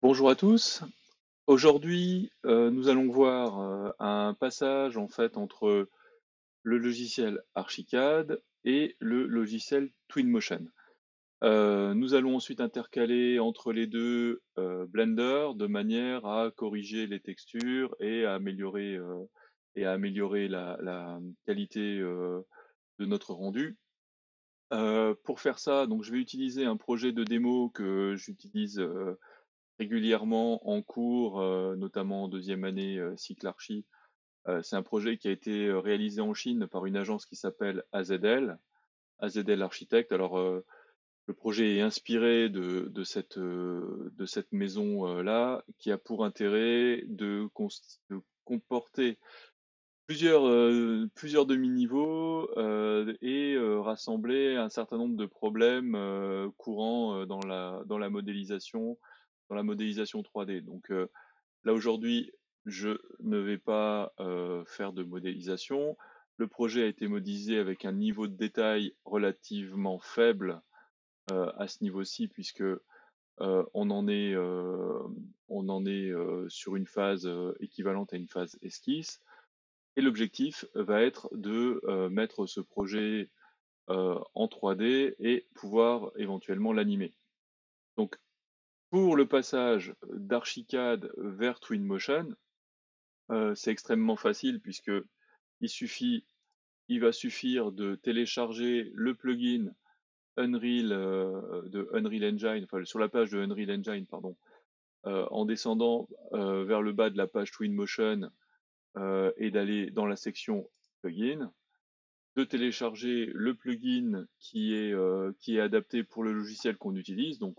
Bonjour à tous. Aujourd'hui, nous allons voir un passage en fait entre le logiciel Archicad et le logiciel Twinmotion. Nous allons ensuite intercaler entre les deux Blender de manière à corriger les textures et à améliorer la qualité de notre rendu. Pour faire ça, donc je vais utiliser un projet de démo que j'utilise régulièrement en cours, notamment en deuxième année cycle archi. C'est un projet qui a été réalisé en Chine par une agence qui s'appelle AZL, AZL Architect. Alors le projet est inspiré de cette maison là, qui a pour intérêt de comporter plusieurs demi-niveaux et rassembler un certain nombre de problèmes courants dans la modélisation 3D. Donc là aujourd'hui, je ne vais pas faire de modélisation. Le projet a été modélisé avec un niveau de détail relativement faible à ce niveau-ci, puisque on en est sur une phase équivalente à une phase esquisse. Et l'objectif va être de mettre ce projet en 3D et pouvoir éventuellement l'animer. Donc pour le passage d'Archicad vers Twinmotion, c'est extrêmement facile puisque il suffit, il va suffire de télécharger le plugin Unreal de Unreal Engine, enfin sur la page de Unreal Engine, pardon, en descendant vers le bas de la page Twinmotion et d'aller dans la section plugin, de télécharger le plugin qui est adapté pour le logiciel qu'on utilise, donc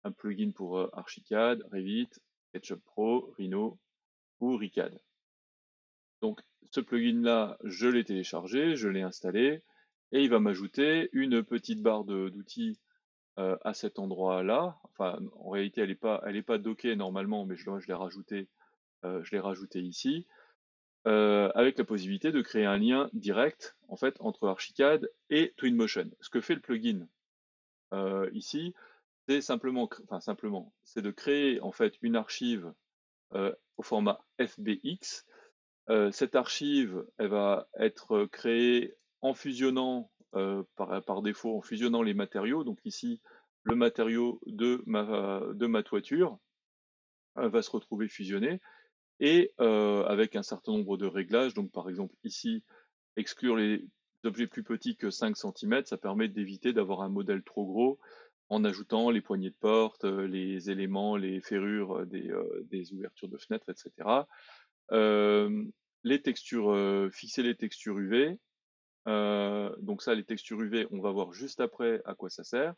un plugin pour Archicad, Revit, SketchUp Pro, Rhino ou Ricad. Donc ce plugin-là, je l'ai téléchargé, je l'ai installé, et il va m'ajouter une petite barre d'outils à cet endroit-là. Enfin, en réalité, elle est pas dockée normalement, mais je l'ai rajouté ici, avec la possibilité de créer un lien direct en fait entre Archicad et Twinmotion. Ce que fait le plugin ici, c'est c'est de créer en fait une archive au format FBX. Cette archive, elle va être créée en fusionnant par défaut, en fusionnant les matériaux. Donc ici, le matériau de ma toiture va se retrouver fusionné et avec un certain nombre de réglages. Donc par exemple ici, exclure les objets plus petits que 5 cm, ça permet d'éviter d'avoir un modèle trop gros en ajoutant les poignées de porte, les éléments, les ferrures des ouvertures de fenêtres, etc. Euh, les textures, fixer les textures UV. Donc ça, les textures UV, on va voir juste après à quoi ça sert.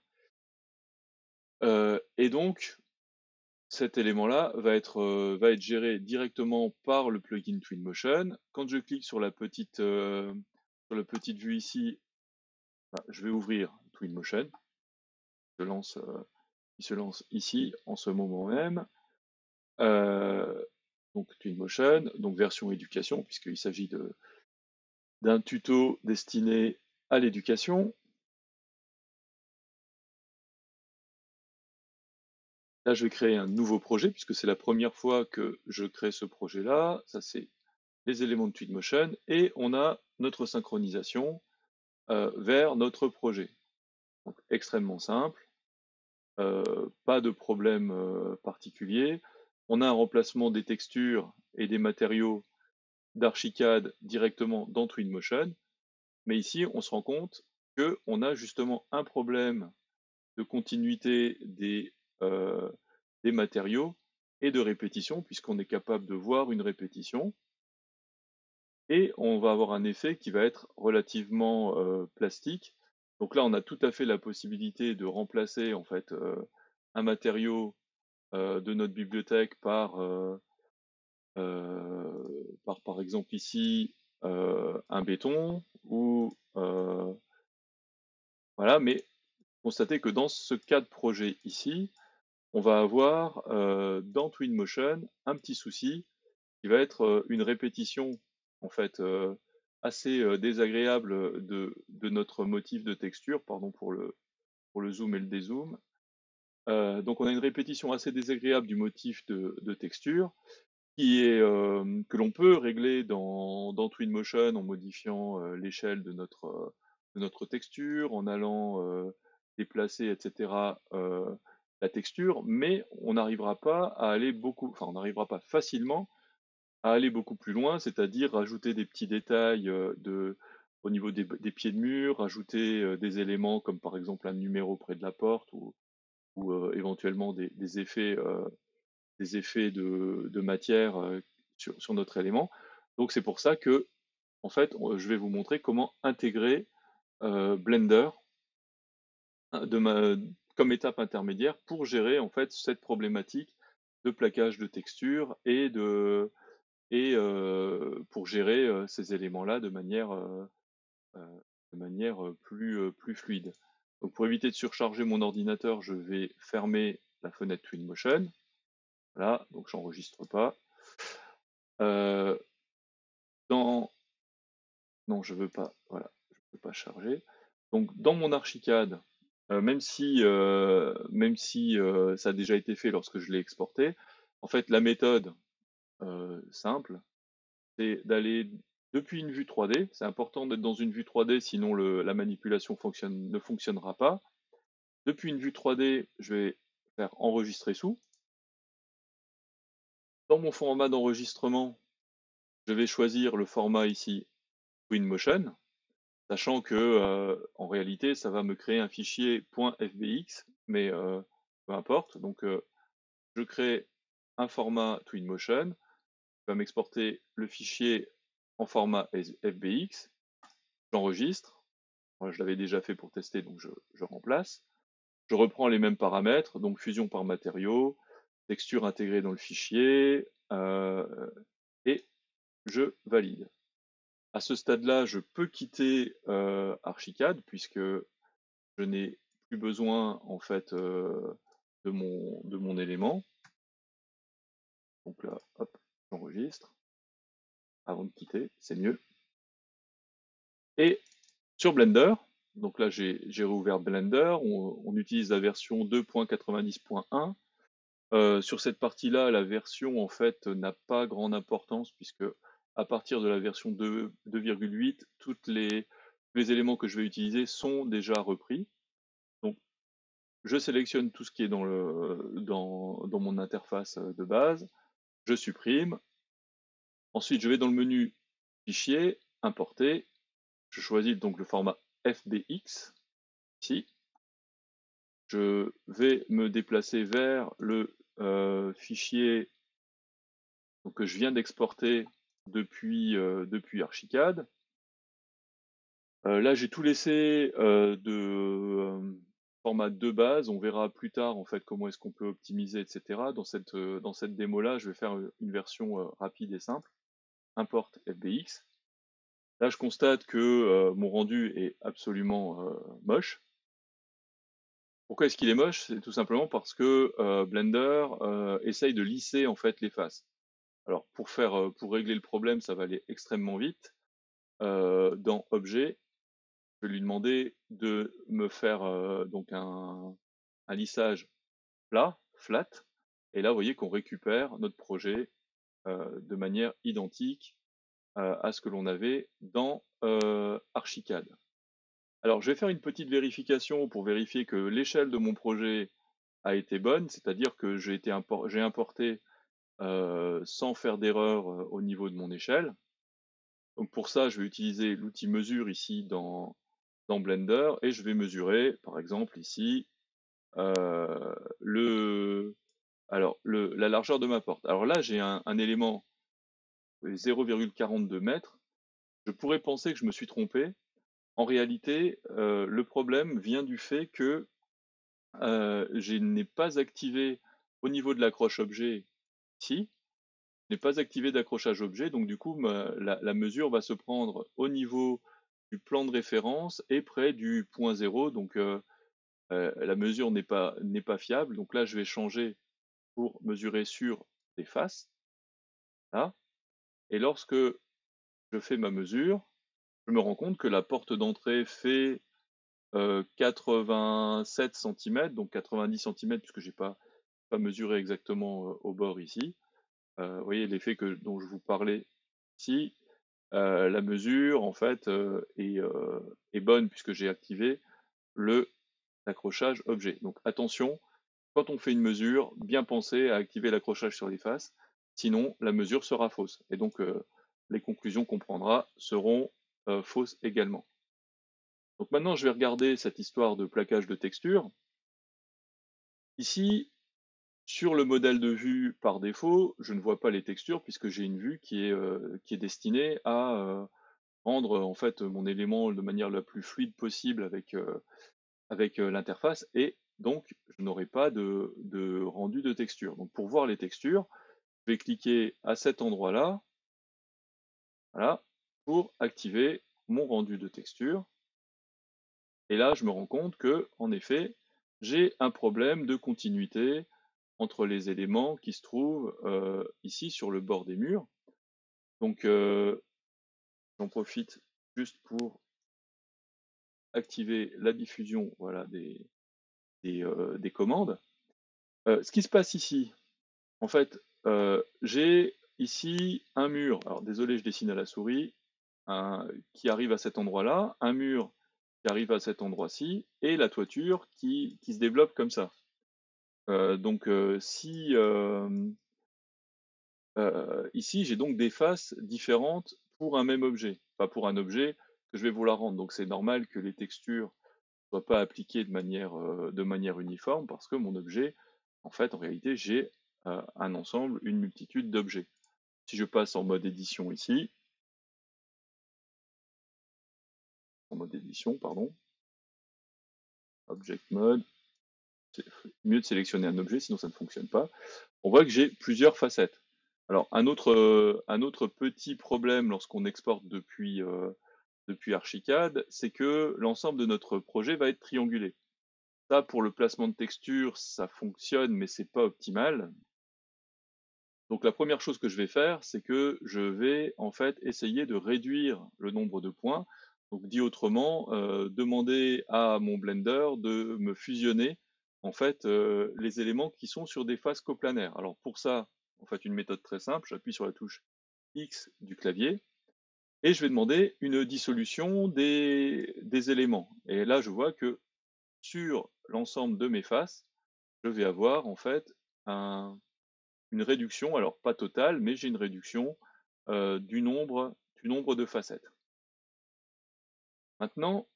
Et donc, cet élément-là va être géré directement par le plugin Twinmotion. Quand je clique sur la petite vue ici, je vais ouvrir Twinmotion. Il se lance, il se lance ici en ce moment même. Euh, donc Twinmotion, donc version éducation, puisqu'il s'agit d'un tuto destiné à l'éducation. Là, je vais créer un nouveau projet, puisque c'est la première fois que je crée ce projet-là. Ça, c'est les éléments de Twinmotion, et on a notre synchronisation vers notre projet. Donc, extrêmement simple, pas de problème particulier. On a un remplacement des textures et des matériaux d'Archicad directement dans Twinmotion, mais ici, on se rend compte qu'on a justement un problème de continuité des matériaux et de répétition, puisqu'on est capable de voir une répétition, et on va avoir un effet qui va être relativement plastique. Donc là, on a tout à fait la possibilité de remplacer en fait un matériau de notre bibliothèque par exemple ici un béton ou voilà. Mais constatez que dans ce cas de projet ici, on va avoir dans Twinmotion un petit souci qui va être une répétition en fait assez désagréable de notre motif de texture, pardon pour le zoom et le dézoom. Donc on a une répétition assez désagréable du motif de texture qui est, que l'on peut régler dans Twinmotion en modifiant l'échelle de notre texture, en allant déplacer, etc., la texture, mais on n'arrivera pas à aller beaucoup, enfin on n'arrivera pas facilement à aller beaucoup plus loin, c'est-à-dire rajouter des petits détails au niveau des pieds de mur, rajouter des éléments comme par exemple un numéro près de la porte ou éventuellement des effets de matière sur notre élément. Donc c'est pour ça que, en fait, je vais vous montrer comment intégrer Blender de ma, comme étape intermédiaire pour gérer en fait cette problématique de plaquage de texture et pour gérer ces éléments-là de manière plus fluide. Donc pour éviter de surcharger mon ordinateur, je vais fermer la fenêtre Twinmotion. Voilà, donc j'enregistre pas. Euh, dans... Non, je veux pas. Voilà, je peux pas charger. Donc dans mon Archicad, même si ça a déjà été fait lorsque je l'ai exporté, en fait la méthode simple, c'est d'aller depuis une vue 3D. C'est important d'être dans une vue 3D, sinon la manipulation ne fonctionnera pas. Depuis une vue 3D, je vais faire enregistrer sous. Dans mon format d'enregistrement, je vais choisir le format ici Twinmotion, sachant que en réalité, ça va me créer un fichier .fbx, mais peu importe. Donc, je crée un format Twinmotion, va m'exporter le fichier en format FBX, j'enregistre. Moi, je l'avais déjà fait pour tester, donc je remplace. Je reprends les mêmes paramètres, donc fusion par matériau, texture intégrée dans le fichier, et je valide. À ce stade-là, je peux quitter Archicad puisque je n'ai plus besoin en fait de mon élément. Donc là, hop, j'enregistre avant de quitter, c'est mieux. Et sur Blender, donc là j'ai réouvert Blender, on utilise la version 2.90.1. Sur cette partie-là, la version en fait n'a pas grande importance puisque à partir de la version 2.8, tous les éléments que je vais utiliser sont déjà repris. Donc je sélectionne tout ce qui est dans mon interface de base, je supprime. Ensuite, je vais dans le menu Fichier, Importer. Je choisis donc le format FBX ici. Je vais me déplacer vers le fichier donc, que je viens d'exporter depuis Archicad. Là, j'ai tout laissé de format de base. On verra plus tard en fait comment est-ce qu'on peut optimiser, etc. Dans cette démo-là, je vais faire une version rapide et simple. Import FBX. Là, je constate que mon rendu est absolument moche. Pourquoi est-ce qu'il est moche? C'est tout simplement parce que Blender essaye de lisser en fait les faces. Alors pour régler le problème, ça va aller extrêmement vite. Dans Objet, je vais lui demander de me faire donc un lissage plat, flat. Et là, vous voyez qu'on récupère notre projet de manière identique à ce que l'on avait dans Archicad. Alors, je vais faire une petite vérification pour vérifier que l'échelle de mon projet a été bonne, c'est-à-dire que j'ai importé sans faire d'erreur au niveau de mon échelle. Donc pour ça, je vais utiliser l'outil mesure ici dans Blender et je vais mesurer, par exemple ici, euh, la largeur de ma porte. Alors là, j'ai un élément 0,42 mètres. Je pourrais penser que je me suis trompé. En réalité, le problème vient du fait que je n'ai pas activé au niveau de l'accroche objet ici, je n'ai pas activé d'accrochage objet, donc du coup la mesure va se prendre au niveau du plan de référence et près du point zéro, donc la mesure n'est pas fiable. Donc là, je vais changer pour mesurer sur des faces, là, et lorsque je fais ma mesure, je me rends compte que la porte d'entrée fait 87 cm, donc 90 cm puisque j'ai pas mesuré exactement au bord ici. Vous voyez l'effet dont je vous parlais ici, la mesure en fait est bonne puisque j'ai activé l'accrochage objet. Donc attention, quand on fait une mesure, bien penser à activer l'accrochage sur les faces, sinon la mesure sera fausse. Et donc les conclusions qu'on prendra seront fausses également. Donc maintenant, je vais regarder cette histoire de plaquage de texture. Ici, sur le modèle de vue par défaut, je ne vois pas les textures puisque j'ai une vue qui est destinée à rendre en fait mon élément de manière la plus fluide possible avec l'interface et donc je n'aurai pas de rendu de texture. Donc pour voir les textures, je vais cliquer à cet endroit-là, voilà, pour activer mon rendu de texture. Et là, je me rends compte que, en effet, j'ai un problème de continuité entre les éléments qui se trouvent ici sur le bord des murs. Donc, j'en profite juste pour activer la diffusion, voilà, des commandes. Ce qui se passe ici, en fait, j'ai ici un mur. Alors, désolé, je dessine à la souris, qui arrive à cet endroit-là, un mur qui arrive à cet endroit-ci, et la toiture qui se développe comme ça. Donc, ici, j'ai donc des faces différentes pour un même objet, pas pour un objet que je vais vouloir rendre. Donc, c'est normal que les textures ne soient pas appliquées de manière uniforme parce que mon objet, en fait, en réalité, j'ai un ensemble, une multitude d'objets. Si je passe en mode édition ici, en mode édition, pardon, Object Mode, c'est mieux de sélectionner un objet, sinon ça ne fonctionne pas. On voit que j'ai plusieurs facettes. Alors, un autre petit problème lorsqu'on exporte depuis Archicad, c'est que l'ensemble de notre projet va être triangulé. Ça, pour le placement de texture, ça fonctionne, mais c'est pas optimal. Donc, la première chose que je vais faire, c'est que je vais en fait essayer de réduire le nombre de points. Donc, dit autrement, demander à mon Blender de me fusionner en fait les éléments qui sont sur des faces coplanaires. Alors, pour ça, en fait, une méthode très simple, j'appuie sur la touche X du clavier et je vais demander une dissolution des éléments. Et là, je vois que sur l'ensemble de mes faces, je vais avoir en fait une réduction, alors pas totale, mais j'ai une réduction du nombre de facettes. Maintenant,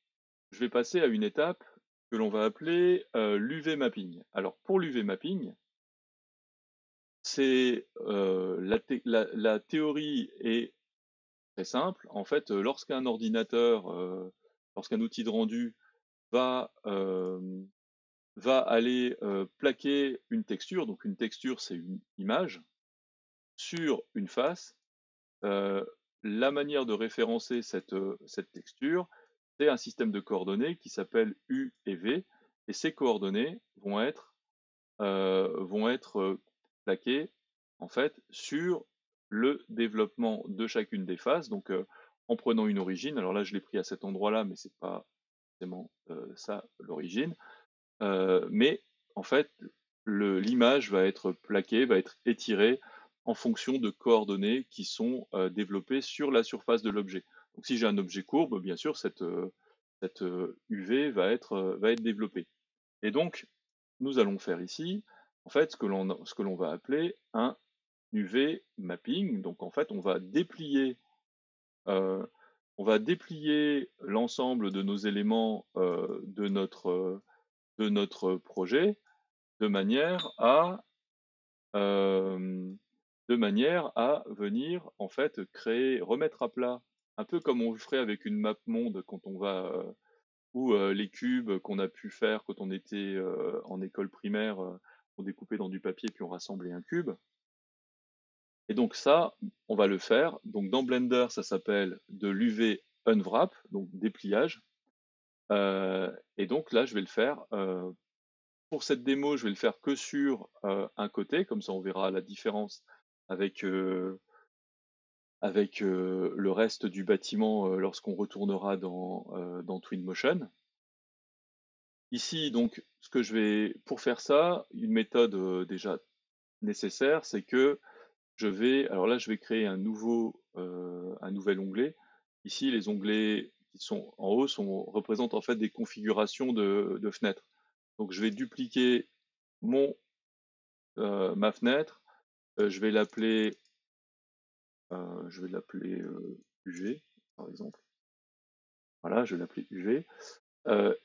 je vais passer à une étape que l'on va appeler l'UV mapping. Alors pour l'UV mapping, c'est la théorie est très simple. En fait, lorsqu'un ordinateur, lorsqu'un outil de rendu va aller plaquer une texture, donc une texture c'est une image, sur une face, euh, la manière de référencer cette texture, c'est un système de coordonnées qui s'appelle U et V, et ces coordonnées vont être plaquées en fait sur le développement de chacune des faces. Donc en prenant une origine, alors là je l'ai pris à cet endroit-là, mais c'est pas forcément ça l'origine. Mais en fait, l'image va être plaquée, va être étirée en fonction de coordonnées qui sont développées sur la surface de l'objet. Donc si j'ai un objet courbe, bien sûr, cette UV va être développée. Et donc, nous allons faire ici, en fait, ce que l'on va appeler un UV mapping. Donc en fait, euh, on va déplier l'ensemble de nos éléments de notre projet de manière à euh, de manière à venir en fait créer, remettre à plat, un peu comme on le ferait avec une map monde quand on va ou les cubes qu'on a pu faire quand on était en école primaire, on découpait dans du papier puis on rassemblait un cube. Et donc ça, on va le faire. Donc dans Blender, ça s'appelle de l'UV unwrap, donc dépliage. Et donc là, je vais le faire. Pour cette démo, je vais le faire que sur un côté, comme ça on verra la différence avec, le reste du bâtiment lorsqu'on retournera dans Twinmotion. Ici, donc, pour faire ça, une méthode déjà nécessaire, c'est que alors là, je vais créer un nouvel onglet. Ici, les onglets qui sont en haut représentent en fait des configurations de fenêtres. Donc, je vais dupliquer ma fenêtre. Je vais l'appeler UV, par exemple. Voilà, je vais l'appeler UV.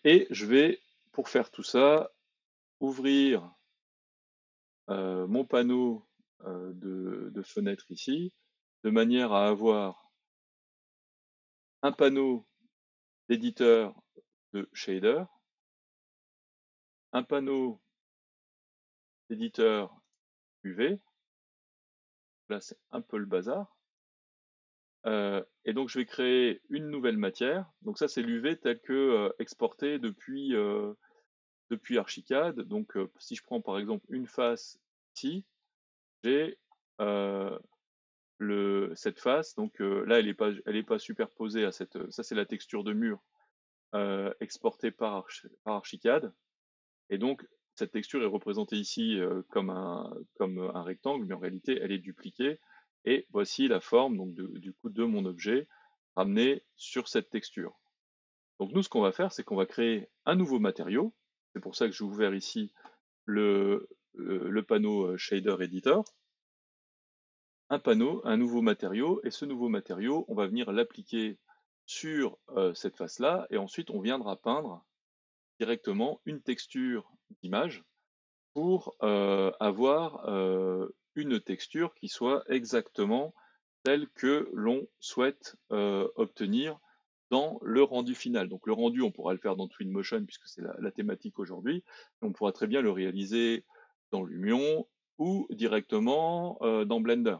Et je vais, pour faire tout ça, ouvrir mon panneau de fenêtre ici, de manière à avoir un panneau d'éditeur de shader, un panneau d'éditeur UV. Là, c'est un peu le bazar. Et donc, je vais créer une nouvelle matière. Donc ça, c'est l'UV tel que exporté depuis Archicad. Donc, si je prends par exemple une face ici, j'ai cette face. Donc là, elle est pas superposée à cette. Ça, c'est la texture de mur exportée par Archicad. Et donc, cette texture est représentée ici comme un rectangle, mais en réalité, elle est dupliquée. Et voici la forme donc, du coup de mon objet ramené sur cette texture. Donc nous, ce qu'on va faire, c'est qu'on va créer un nouveau matériau. C'est pour ça que j'ai ouvert ici le panneau Shader Editor. Un nouveau matériau, et ce nouveau matériau, on va venir l'appliquer sur cette face-là, et ensuite on viendra peindre directement une texture d'image pour avoir une texture qui soit exactement telle que l'on souhaite obtenir dans le rendu final. Donc le rendu, on pourra le faire dans Twinmotion puisque c'est la thématique aujourd'hui. On pourra très bien le réaliser dans Lumion ou directement dans Blender.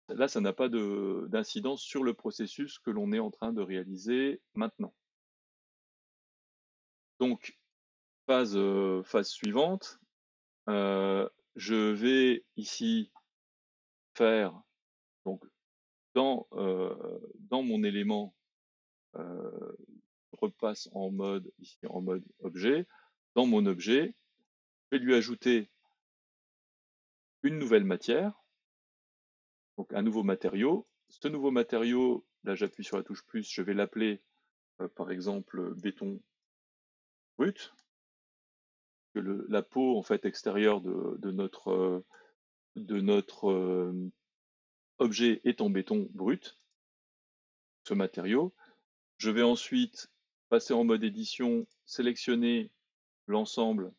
Là, ça n'a pas d'incidence sur le processus que l'on est en train de réaliser maintenant. Donc, phase suivante, je vais ici faire, donc dans mon élément, je repasse ici en mode objet. Dans mon objet, je vais lui ajouter une nouvelle matière, donc un nouveau matériau. Ce nouveau matériau, là j'appuie sur la touche plus, je vais l'appeler par exemple béton brut. Que la peau en fait extérieure de notre objet est en béton brut, ce matériau. Je vais ensuite passer en mode édition, sélectionner l'ensemble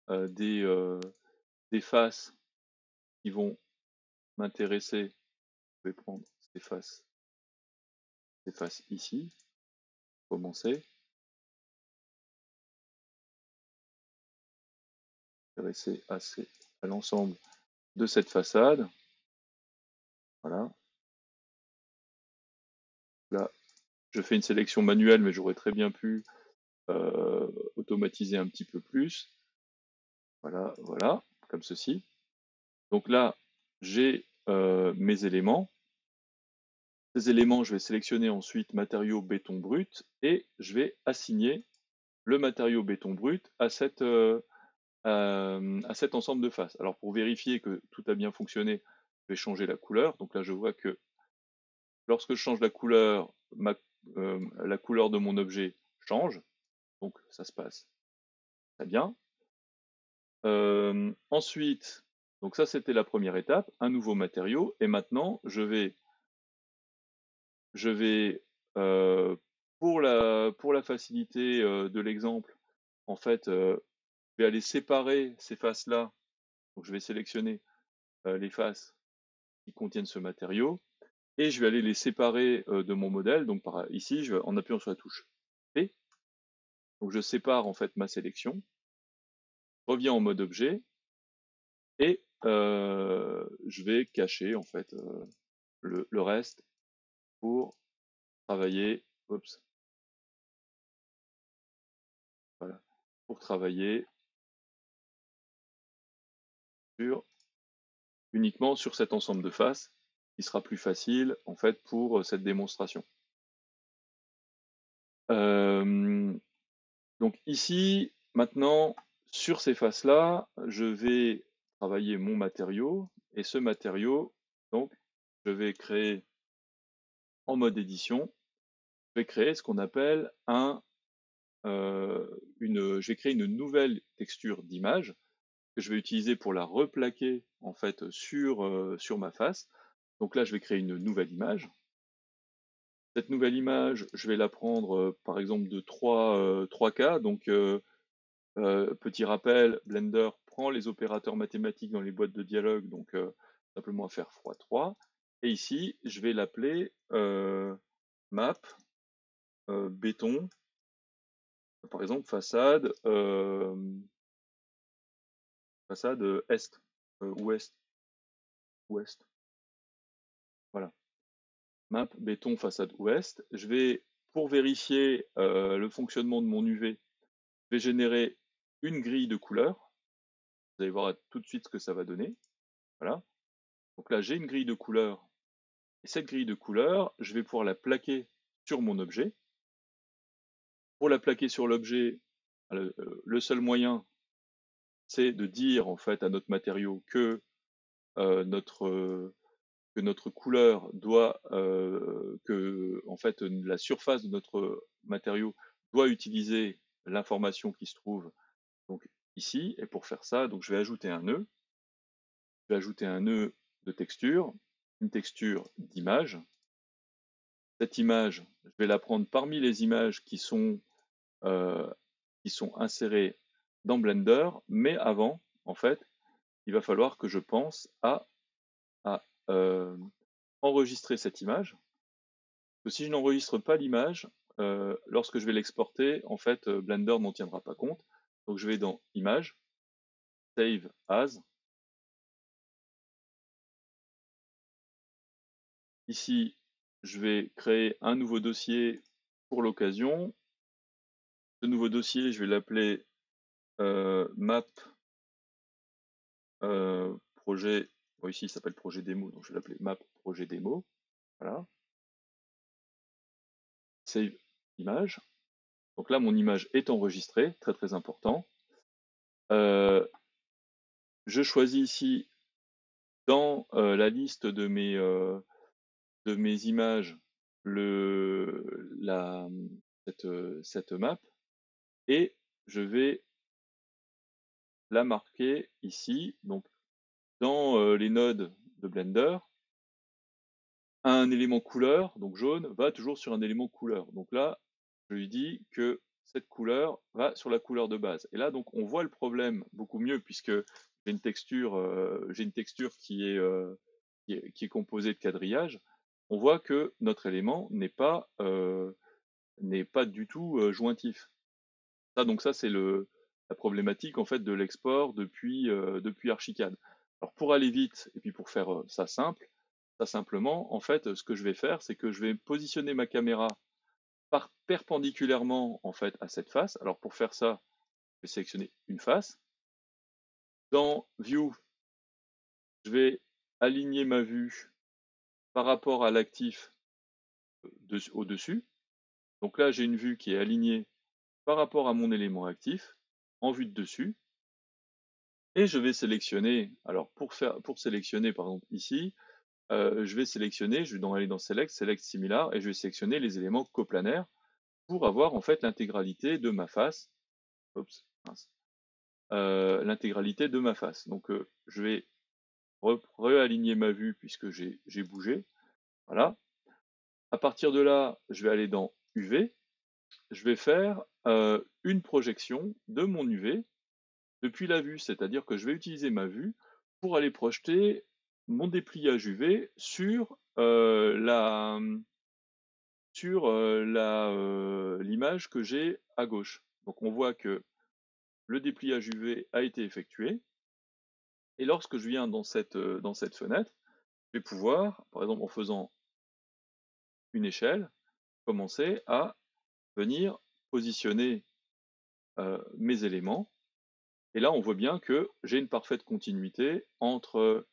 des faces qui vont m'intéresser. Je vais prendre ces faces ici, commencer, m'intéresser à l'ensemble de cette façade. Voilà. Là, je fais une sélection manuelle, mais j'aurais très bien pu automatiser un petit peu plus. Voilà, voilà, comme ceci. Donc là, j'ai mes éléments. Ces éléments, je vais sélectionner ensuite matériau béton brut et je vais assigner le matériau béton brut à cet ensemble de faces. Alors pour vérifier que tout a bien fonctionné, je vais changer la couleur. Donc là, je vois que lorsque je change la couleur, la couleur de mon objet change. Donc ça se passe très bien. Ensuite, donc ça c'était la première étape, un nouveau matériau. Et maintenant, je vais pour la facilité de l'exemple, en fait, je vais aller séparer ces faces-là. Donc je vais sélectionner les faces qui contiennent ce matériau et je vais aller les séparer de mon modèle. Donc ici, en appuyant sur la touche P, donc je sépare en fait ma sélection, reviens en mode objet et je vais cacher en fait le reste pour travailler. Oups, voilà, pour travailler uniquement sur cet ensemble de faces, qui sera plus facile en fait pour cette démonstration. Donc ici, maintenant, sur ces faces-là, je vais travailler mon matériau, et ce matériau, donc, je vais créer en mode édition, je vais créer ce qu'on appelle je vais créer une nouvelle texture d'image que je vais utiliser pour la replaquer en fait sur ma face. Donc là, je vais créer une nouvelle image. Cette nouvelle image, je vais la prendre par exemple de 3K. Donc petit rappel, Blender prend les opérateurs mathématiques dans les boîtes de dialogue, donc simplement à faire x3. Et ici, je vais l'appeler map béton, par exemple façade est, ouest, voilà. Map béton façade ouest. Je vais, pour vérifier le fonctionnement de mon UV, je vais générer une grille de couleurs. Vous allez voir tout de suite ce que ça va donner. Voilà. Donc là, j'ai une grille de couleurs. Et cette grille de couleurs, je vais pouvoir la plaquer sur mon objet. Pour la plaquer sur l'objet, le seul moyen, c'est de dire en fait à notre matériau que notre couleur doit, que en fait la surface de notre matériau doit utiliser l'information qui se trouve donc ici. Et pour faire ça, donc je vais ajouter un nœud. Je vais ajouter un nœud de texture, une texture d'image. Cette image, je vais la prendre parmi les images euh, qui sont insérées dans Blender, mais avant, en fait, il va falloir que je pense à enregistrer cette image. Parce que si je n'enregistre pas l'image, lorsque je vais l'exporter, en fait, Blender n'en tiendra pas compte. Donc je vais dans Image, Save As. Ici, je vais créer un nouveau dossier pour l'occasion. Ce nouveau dossier, je vais l'appeler map projet. Bon, ici, il s'appelle projet démo, donc je vais l'appeler map projet démo. Voilà. Save image. Donc là, mon image est enregistrée, très très important. Je choisis ici dans la liste de mes images cette map, et je vais la marquer ici. Donc dans les nodes de Blender, un élément couleur, donc jaune, va toujours sur un élément couleur. Donc là, je lui dis que cette couleur va sur la couleur de base. Et là, donc, on voit le problème beaucoup mieux puisque j'ai une texture qui est composée de quadrillage. On voit que notre élément n'est pas du tout jointif. Donc ça, c'est la problématique en fait de l'export depuis Archicad. Alors pour aller vite et puis pour faire ça simplement, en fait, ce que je vais faire, c'est que je vais positionner ma caméra perpendiculairement en fait à cette face. Alors pour faire ça, je vais sélectionner une face. Dans View, je vais aligner ma vue par rapport à l'actif au-dessus. Donc là, j'ai une vue qui est alignée par rapport à mon élément actif en vue de dessus. Et je vais sélectionner, alors pour sélectionner par exemple ici, je vais aller dans Select Similar, et je vais sélectionner les éléments coplanaires pour avoir en fait l'intégralité de ma face. Oups, mince. L'intégralité de ma face. Donc je vais réaligner ma vue puisque j'ai bougé. Voilà. À partir de là, je vais aller dans UV. Je vais faire une projection de mon UV depuis la vue, c'est-à-dire que je vais utiliser ma vue pour aller projeter mon dépliage UV sur l'image que j'ai à gauche. Donc on voit que le dépliage UV a été effectué, et lorsque je viens dans cette fenêtre, je vais pouvoir, par exemple en faisant une échelle, commencer à venir positionner mes éléments. Et là, on voit bien que j'ai une parfaite continuité entre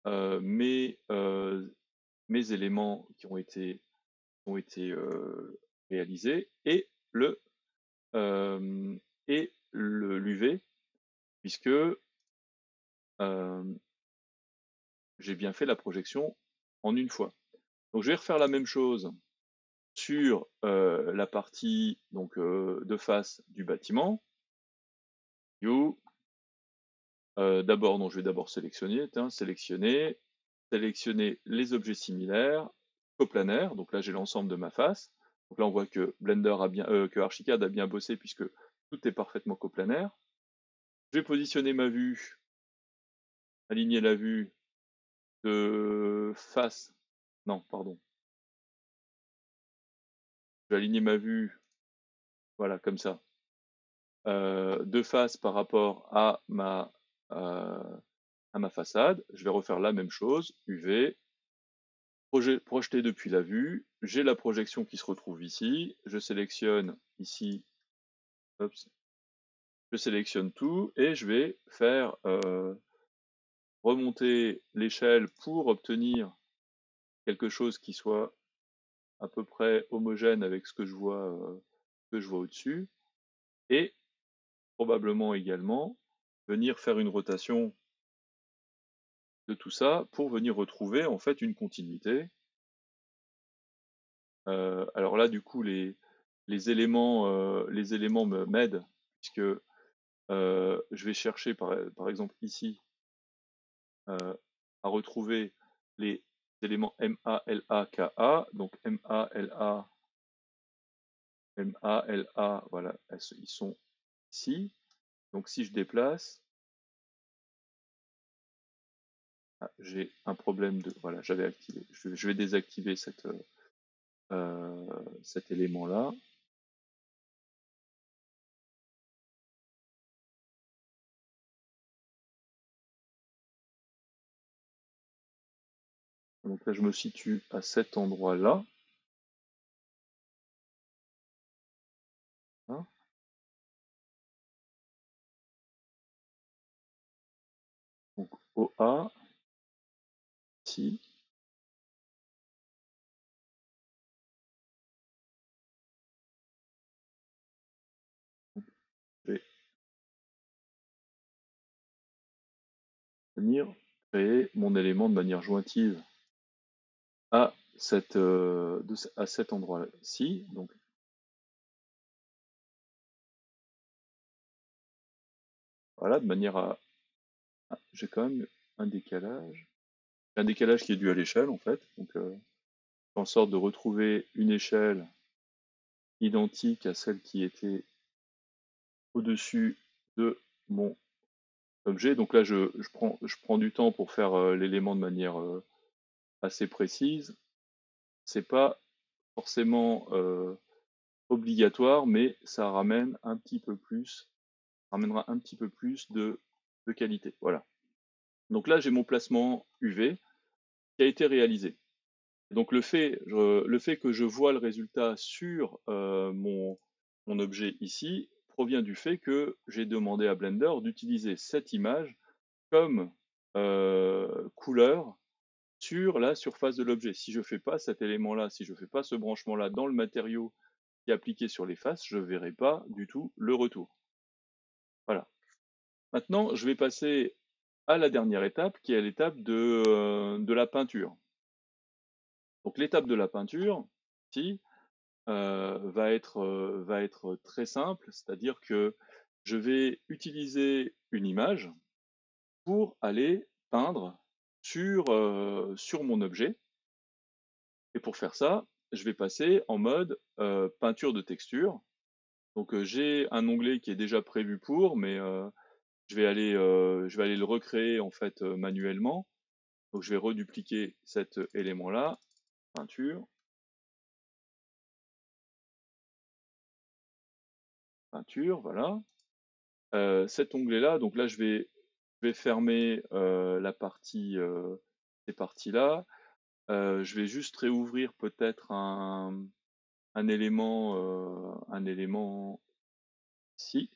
mes éléments qui ont été réalisés et et l'UV, puisque j'ai bien fait la projection en une fois. Donc je vais refaire la même chose sur la partie donc, de face du bâtiment. D'abord, je vais d'abord sélectionner, sélectionner les objets similaires, coplanaires. Donc là, j'ai l'ensemble de ma face. Donc là, on voit que que Archicad a bien bossé puisque tout est parfaitement coplanaire. Je vais positionner ma vue, aligner la vue de face. Non, pardon. Je vais aligner ma vue, voilà, comme ça, de face par rapport à ma façade. Je vais refaire la même chose, UV, projeté depuis la vue. J'ai la projection qui se retrouve ici. Je sélectionne ici, je sélectionne tout et je vais faire remonter l'échelle pour obtenir quelque chose qui soit à peu près homogène avec ce que je vois au-dessus. Et probablement également venir faire une rotation de tout ça pour venir retrouver en fait une continuité. Alors là, du coup, les éléments m'aident puisque je vais chercher par exemple ici à retrouver les éléments MALA, donc MALA, voilà, ils sont ici. Donc si je déplace, j'ai un problème de, voilà, j'avais activé. Je vais désactiver cet élément-là. Donc là, je me situe à cet endroit-là. Hein. Donc OA, ici. Je vais venir créer mon élément de manière jointive à cet endroit-ci. Donc voilà, de manière à... j'ai quand même un décalage. Un décalage qui est dû à l'échelle en fait. Donc en sorte de retrouver une échelle identique à celle qui était au-dessus de mon objet. Donc là, je prends du temps pour faire l'élément de manière assez précise. C'est pas forcément obligatoire, mais ça ramène un petit peu plus, ramènera un petit peu plus de qualité. Voilà. Donc là, j'ai mon placement UV qui a été réalisé. Donc le fait que je vois le résultat sur mon objet ici provient du fait que j'ai demandé à Blender d'utiliser cette image comme couleur sur la surface de l'objet. Si je ne fais pas cet élément-là, si je ne fais pas ce branchement-là dans le matériau qui est appliqué sur les faces, je ne verrai pas du tout le retour. Voilà. Maintenant, je vais passer à la dernière étape, qui est l'étape de la peinture. Donc l'étape de la peinture, ici, va être très simple, c'est-à-dire que je vais utiliser une image pour aller peindre sur mon objet. Et pour faire ça, je vais passer en mode peinture de texture. Donc j'ai un onglet qui est déjà prévu pour, mais je vais aller le recréer en fait manuellement. Donc je vais redupliquer cet élément-là, peinture, peinture, voilà. Cet onglet-là, donc là je vais fermer ces parties-là. Je vais juste réouvrir peut-être un élément ici,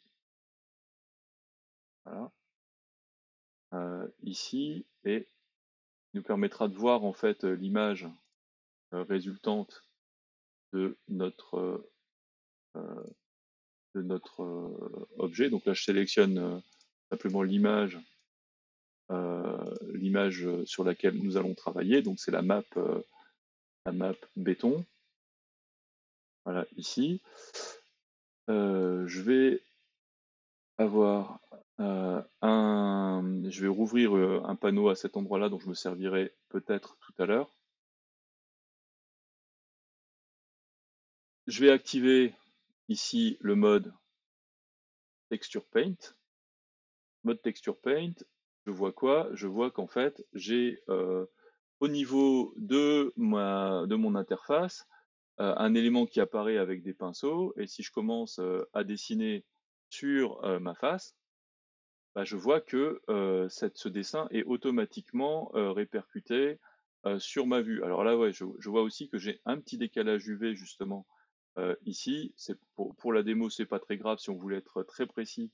voilà, ici, et nous permettra de voir en fait l'image résultante de notre de notre objet. Donc là, je sélectionne simplement l'image sur laquelle nous allons travailler. Donc c'est la map béton. Voilà, ici. Je vais avoir je vais rouvrir un panneau à cet endroit-là dont je me servirai peut-être tout à l'heure. Je vais activer ici le mode Texture Paint. Mode Texture Paint, je vois quoi? Je vois qu'en fait, j'ai au niveau de mon interface un élément qui apparaît avec des pinceaux, et si je commence à dessiner sur ma face, bah, je vois que ce dessin est automatiquement répercuté sur ma vue. Alors là, ouais, je vois aussi que j'ai un petit décalage UV justement ici. C'est pour la démo, c'est pas très grave. Si on voulait être très précis,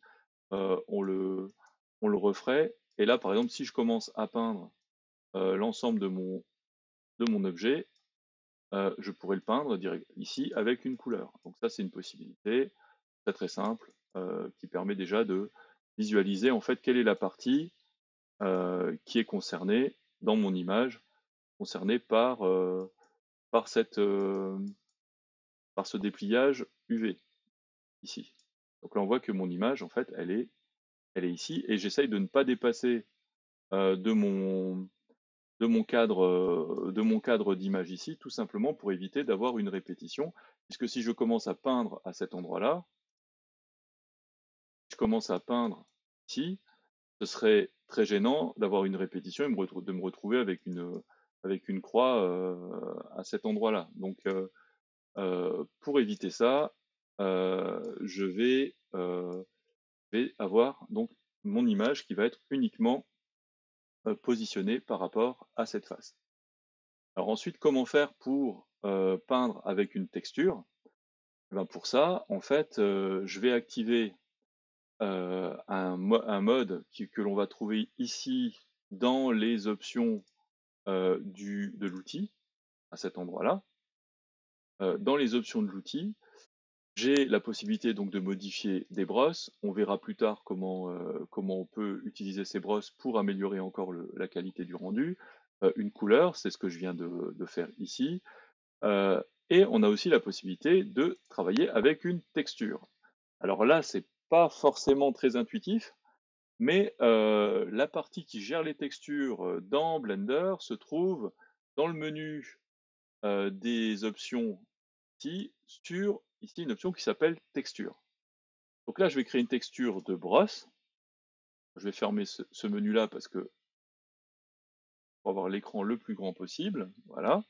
on le referait. Et là, par exemple, si je commence à peindre l'ensemble de mon objet, je pourrais le peindre direct ici avec une couleur. Donc ça, c'est une possibilité très très simple qui permet déjà de visualiser en fait quelle est la partie qui est concernée dans mon image, concernée par par ce dépliage UV ici. Donc là, on voit que mon image, en fait, elle est ici, et j'essaye de ne pas dépasser euh, de mon de mon cadre d'image ici, tout simplement pour éviter d'avoir une répétition, puisque si je commence à peindre à cet endroit-là, je commence à peindre ici, ce serait très gênant d'avoir une répétition et de me retrouver avec une croix à cet endroit-là. Donc, pour éviter ça, je vais avoir donc mon image qui va être uniquement positionnée par rapport à cette face. Alors ensuite, comment faire pour peindre avec une texture? Eh ben pour ça, en fait, je vais activer un mode que l'on va trouver ici dans les options de l'outil, à cet endroit-là. Dans les options de l'outil, j'ai la possibilité donc de modifier des brosses. On verra plus tard comment on peut utiliser ces brosses pour améliorer encore la qualité du rendu. Une couleur, c'est ce que je viens de faire ici. Euh, et on a aussi la possibilité de travailler avec une texture. Alors là, c'est pas forcément très intuitif, mais la partie qui gère les textures dans Blender se trouve dans le menu des options ici une option qui s'appelle texture. Donc là, je vais créer une texture de brosse. Je vais fermer ce menu-là parce que pour avoir l'écran le plus grand possible. Voilà.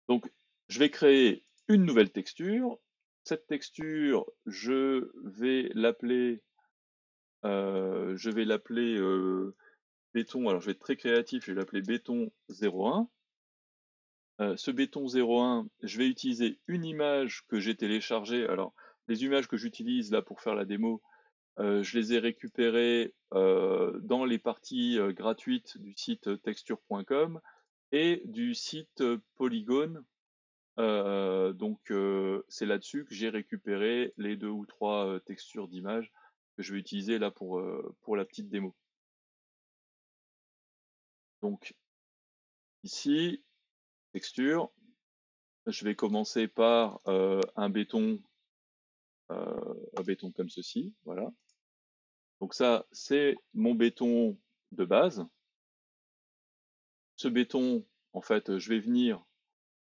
Donc, je vais créer une nouvelle texture. Cette texture, je vais l'appeler béton. Alors, je vais être très créatif. Je vais l'appeler béton 01. Ce béton 01, je vais utiliser une image que j'ai téléchargée. Alors, les images que j'utilise là pour faire la démo, je les ai récupérées dans les parties gratuites du site texture.com et du site Polygon. Donc, c'est là-dessus que j'ai récupéré les 2 ou 3 textures d'images que je vais utiliser là pour la petite démo. Donc, ici, texture, je vais commencer par un béton comme ceci, voilà. Donc ça, c'est mon béton de base. Ce béton, en fait, je vais venir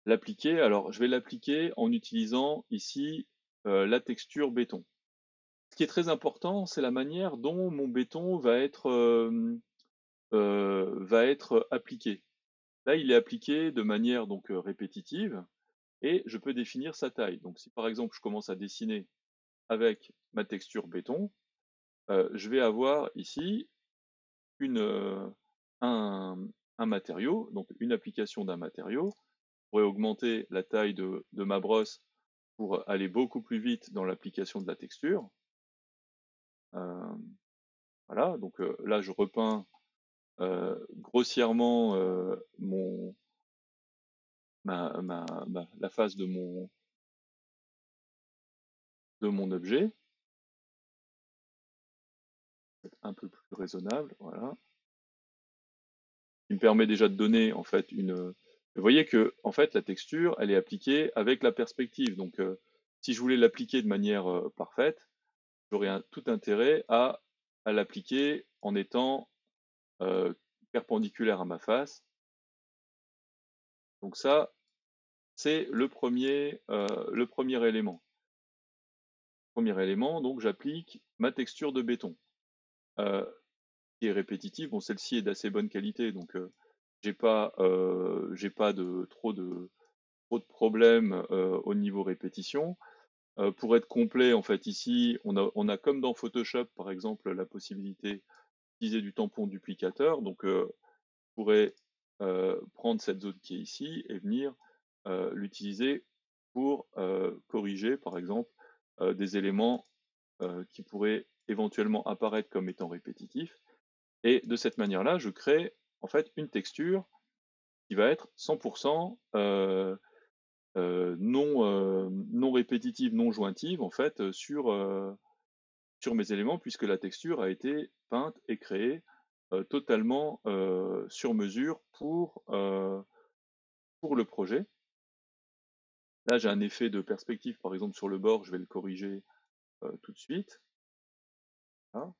l'appliquer. Alors, je vais l'appliquer en utilisant ici la texture béton. Ce qui est très important, c'est la manière dont mon béton va être appliqué. Là, il est appliqué de manière donc répétitive, et je peux définir sa taille. Donc, si par exemple je commence à dessiner avec ma texture béton, je vais avoir ici un, un matériau, donc une application d'un matériau. Je pourrais augmenter la taille de ma brosse pour aller beaucoup plus vite dans l'application de la texture. Voilà, donc là je repeins grossièrement la face de mon objet, un peu plus raisonnable, voilà, qui me permet déjà de donner en fait une. Vous voyez que en fait la texture, elle est appliquée avec la perspective. Donc, si je voulais l'appliquer de manière parfaite, j'aurais tout intérêt à l'appliquer en étant euh, perpendiculaire à ma face. Donc ça, c'est le premier élément. Premier élément, donc j'applique ma texture de béton, qui est répétitive. Bon, celle-ci est d'assez bonne qualité, donc j'ai pas de trop de problèmes au niveau répétition. Pour être complet, en fait, ici, on a comme dans Photoshop, par exemple, la possibilité d'utiliser du tampon duplicateur. Donc, je pourrais prendre cette zone qui est ici et venir l'utiliser pour corriger, par exemple, des éléments qui pourraient éventuellement apparaître comme étant répétitifs. Et de cette manière-là, je crée en fait une texture qui va être 100% non répétitive, non jointive en fait sur mes éléments, puisque la texture a été peinte et créée totalement sur mesure pour le projet. Là, j'ai un effet de perspective, par exemple sur le bord, je vais le corriger tout de suite. Hein,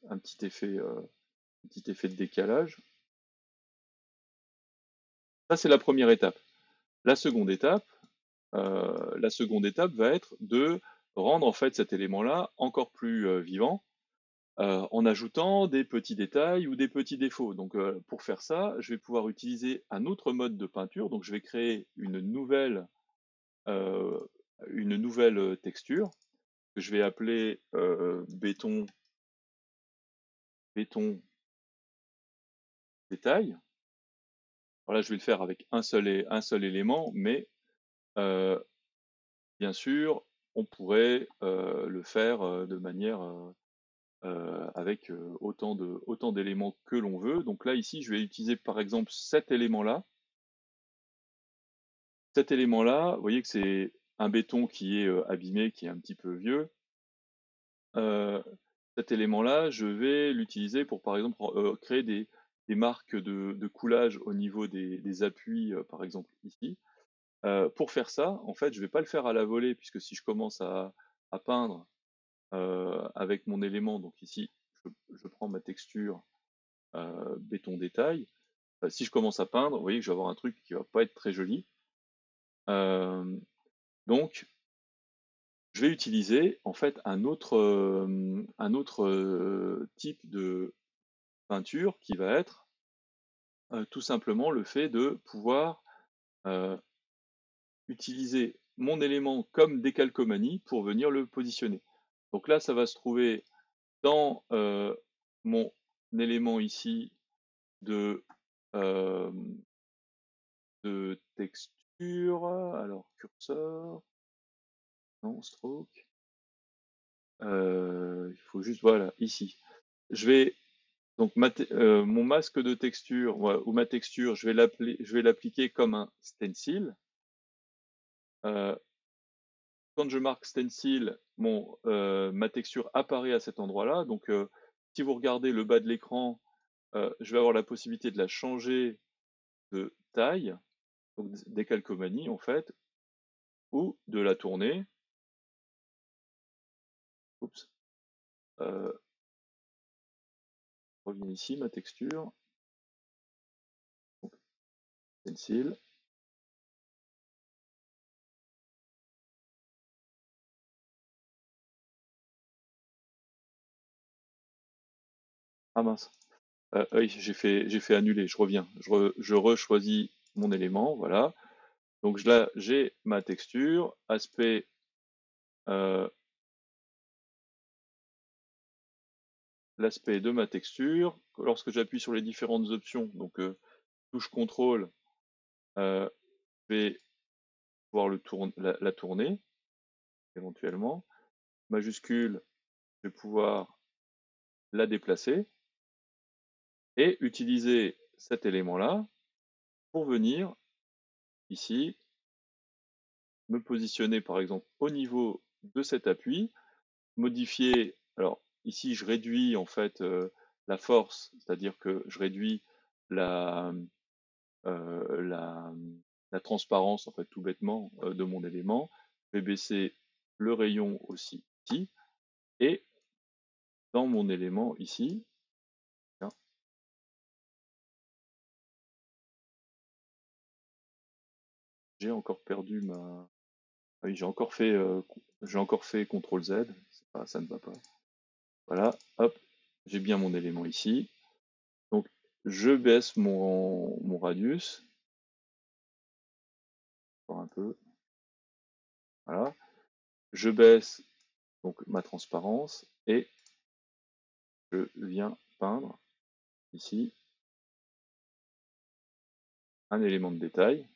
un petit effet de décalage. Ça, c'est la première étape. La seconde étape, la seconde étape va être de rendre en fait cet élément-là encore plus vivant en ajoutant des petits détails ou des petits défauts. Donc pour faire ça, je vais pouvoir utiliser un autre mode de peinture. Donc je vais créer euh, une nouvelle texture que je vais appeler béton détail. Voilà, je vais le faire avec un seul élément, mais euh, bien sûr, on pourrait le faire de manière avec autant d'éléments que l'on veut. Donc là, ici, je vais utiliser par exemple cet élément-là. Cet élément-là, vous voyez que c'est un béton qui est abîmé, qui est un petit peu vieux. Euh, Cet élément-là, je vais l'utiliser pour, par exemple, créer des marques de coulage au niveau des appuis, par exemple ici. Pour faire ça, en fait, je ne vais pas le faire à la volée, puisque si je commence à peindre avec mon élément, donc ici, je prends ma texture béton détail. Si je commence à peindre, vous voyez que je vais avoir un truc qui va pas être très joli. Euh, donc, je vais utiliser en fait un autre type de peinture qui va être tout simplement le fait de pouvoir euh, utiliser mon élément comme décalcomanie pour venir le positionner. Donc là, ça va se trouver dans mon élément ici de, euh, de texture. Alors, curseur, non, stroke. Il faut juste, voilà, ici. Je vais donc mon masque de texture ou ma texture, je vais l'appliquer comme un stencil. Euh, Quand je marque stencil, ma texture apparaît à cet endroit-là. Donc, si vous regardez le bas de l'écran, je vais avoir la possibilité de la changer de taille, donc décalcomanie en fait, ou de la tourner. Oups. Euh, Reviens ici, ma texture. Donc, stencil. Ah mince. Oui, j'ai fait annuler. Je reviens. Je rechoisis mon élément. Voilà. Donc là, j'ai ma texture, euh, l'aspect de ma texture. Lorsque j'appuie sur les différentes options, donc touche CTRL, je vais pouvoir la tourner éventuellement. Majuscule, je vais pouvoir la déplacer et utiliser cet élément-là pour venir ici me positionner par exemple au niveau de cet appui, modifier, alors ici je réduis en fait la force, c'est-à-dire que je réduis la, la, la transparence en fait tout bêtement de mon élément, je vais baisser le rayon aussi ici, et dans mon élément ici, tiens, j'ai encore perdu ma... Ah oui, j'ai encore fait CTRL Z, ça ne va pas. Voilà, hop, j'ai bien mon élément ici. Donc, je baisse mon radius, encore un peu, voilà. Je baisse donc ma transparence et je viens peindre ici un élément de détail.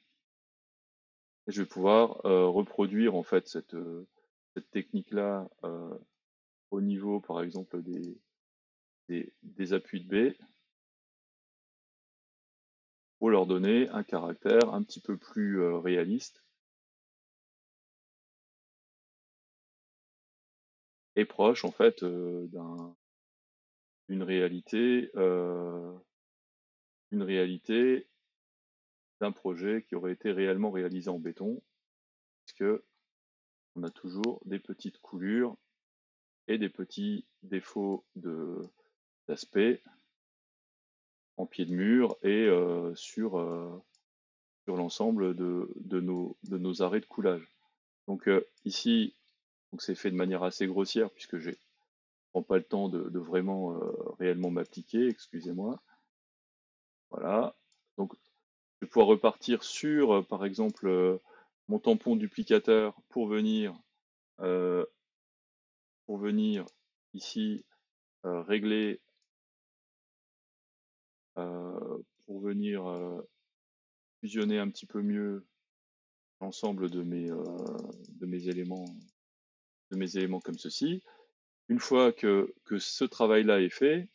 Et je vais pouvoir reproduire en fait cette technique-là au niveau, par exemple, des appuis de B pour leur donner un caractère un petit peu plus réaliste et proche en fait d'une réalité, une réalité d'un projet qui aurait été réellement réalisé en béton, puisque on a toujours des petites coulures et des petits défauts d'aspect en pied de mur et sur l'ensemble de nos arrêts de coulage. Donc ici, c'est fait de manière assez grossière puisque je ne prends pas le temps de vraiment réellement m'appliquer, excusez-moi. Voilà. Donc je vais pouvoir repartir sur, par exemple, mon tampon duplicateur euh, pour venir ici régler, pour venir fusionner un petit peu mieux l'ensemble de mes éléments, de mes éléments comme ceci. Une fois que ce travail-là est fait,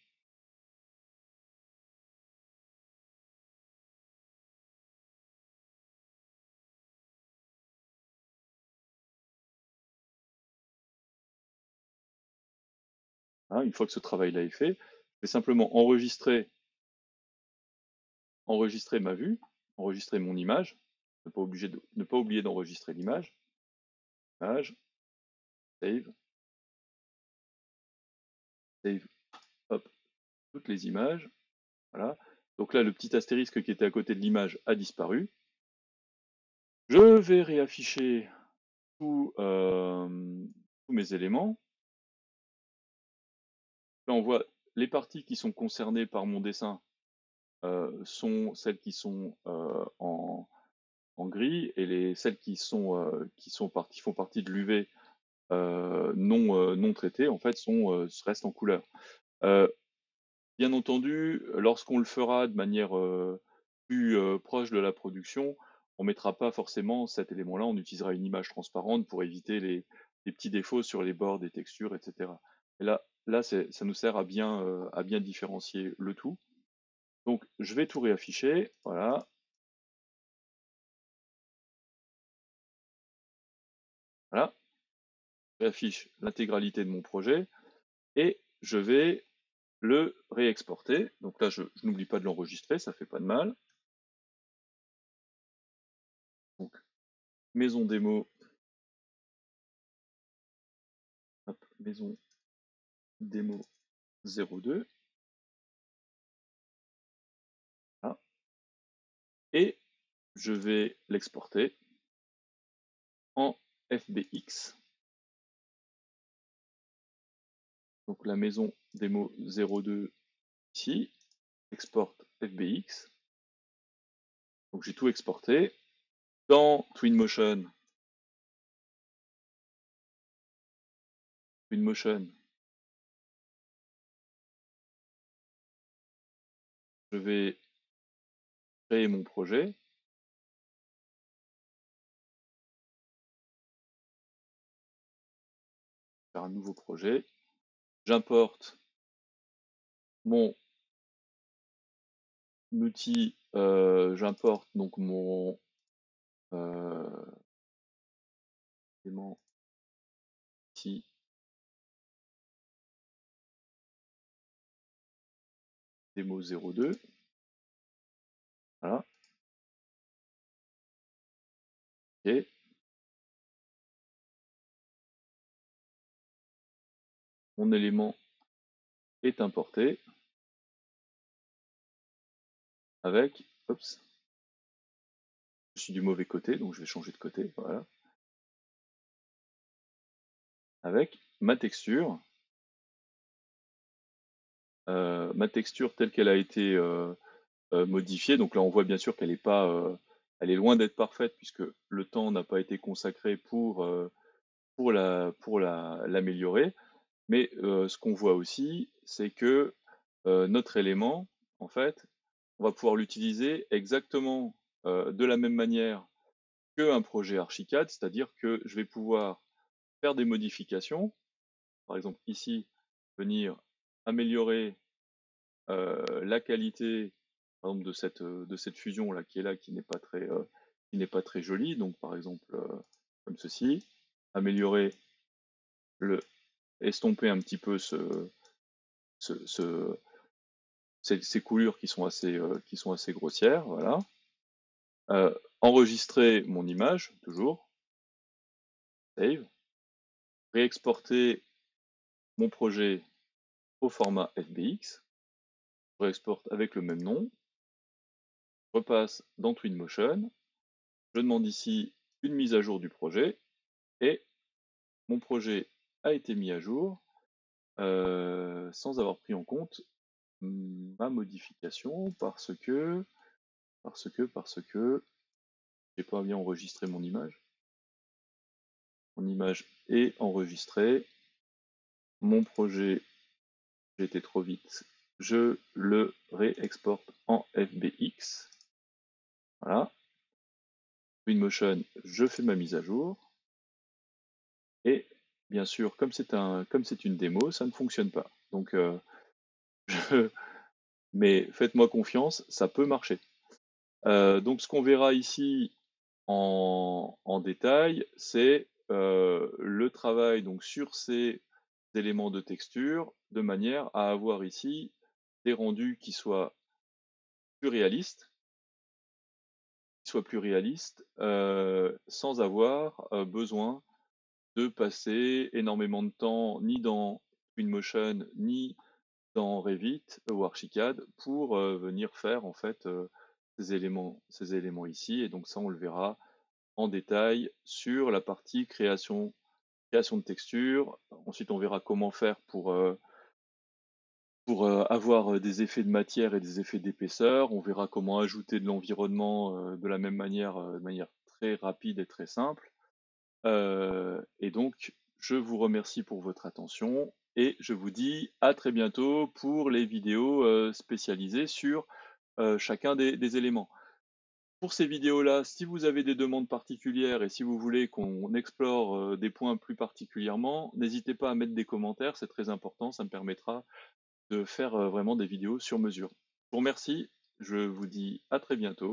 hein, une fois que ce travail-là est fait, je vais simplement enregistrer ma vue, enregistrer mon image, ne pas oublier d'enregistrer l'image, image, save, save, hop, toutes les images, voilà. Donc là, le petit astérisque qui était à côté de l'image a disparu. Je vais réafficher tous mes éléments. Là, on voit les parties qui sont concernées par mon dessin sont celles qui sont en gris et celles qui font partie de l'UV non traitées en fait restent en couleur. Euh, Bien entendu, lorsqu'on le fera de manière plus proche de la production, on mettra pas forcément cet élément-là, on utilisera une image transparente pour éviter les petits défauts sur les bords des textures, etc. Et là ça nous sert à bien différencier le tout. Donc je vais tout réafficher, voilà, voilà, j'affiche l'intégralité de mon projet et je vais le réexporter. Donc là, je n'oublie pas de l'enregistrer, ça fait pas de mal. Donc maison démo, hop, maison démo 02. Voilà. Et je vais l'exporter en FBX. Donc la maison démo 02 ici, export FBX. Donc j'ai tout exporté. Dans Twinmotion, je vais créer mon projet, faire un nouveau projet. J'importe mon outil, j'importe donc mon élément ici, démo 02. Voilà. OK. Mon élément est importé avec, oups, je suis du mauvais côté, donc je vais changer de côté, voilà, avec ma texture telle qu'elle a été modifiée. Donc là, on voit bien sûr qu'elle est pas, elle est loin d'être parfaite puisque le temps n'a pas été consacré pour l'améliorer. Mais ce qu'on voit aussi, c'est que notre élément, en fait, on va pouvoir l'utiliser exactement de la même manière qu'un projet Archicad, c'est-à-dire que je vais pouvoir faire des modifications, par exemple ici, venir améliorer la qualité, par exemple, de cette fusion là, qui n'est pas très jolie, donc par exemple comme ceci, améliorer le, estomper un petit peu ce, ce- ces coulures qui sont assez grossières, voilà. Enregistrer mon image, toujours, save, réexporter mon projet au format FBX, je réexporte avec le même nom, je repasse dans Twinmotion, je demande ici une mise à jour du projet, et mon projet a été mis à jour sans avoir pris en compte ma modification parce que j'ai pas bien enregistré mon image. Mon image est enregistrée. Mon projet, j'ai été trop vite. Je le réexporte en FBX. Voilà. Twinmotion, je fais ma mise à jour. Et bien sûr, comme c'est une démo, ça ne fonctionne pas. Donc, mais faites-moi confiance, ça peut marcher. Donc, ce qu'on verra ici en détail, c'est le travail donc sur ces éléments de texture de manière à avoir ici des rendus qui soient plus réalistes, sans avoir besoin de passer énormément de temps ni dans Twinmotion ni dans Revit ou Archicad pour venir faire en fait ces éléments ici. Et donc ça, on le verra en détail sur la partie création de texture. Ensuite, on verra comment faire pour avoir des effets de matière et des effets d'épaisseur. On verra comment ajouter de l'environnement de la même manière, de manière très rapide et très simple. Et donc, je vous remercie pour votre attention et je vous dis à très bientôt pour les vidéos spécialisées sur chacun des éléments. Pour ces vidéos-là, si vous avez des demandes particulières et si vous voulez qu'on explore des points plus particulièrement, n'hésitez pas à mettre des commentaires, c'est très important, ça me permettra de faire vraiment des vidéos sur mesure. Je vous remercie, je vous dis à très bientôt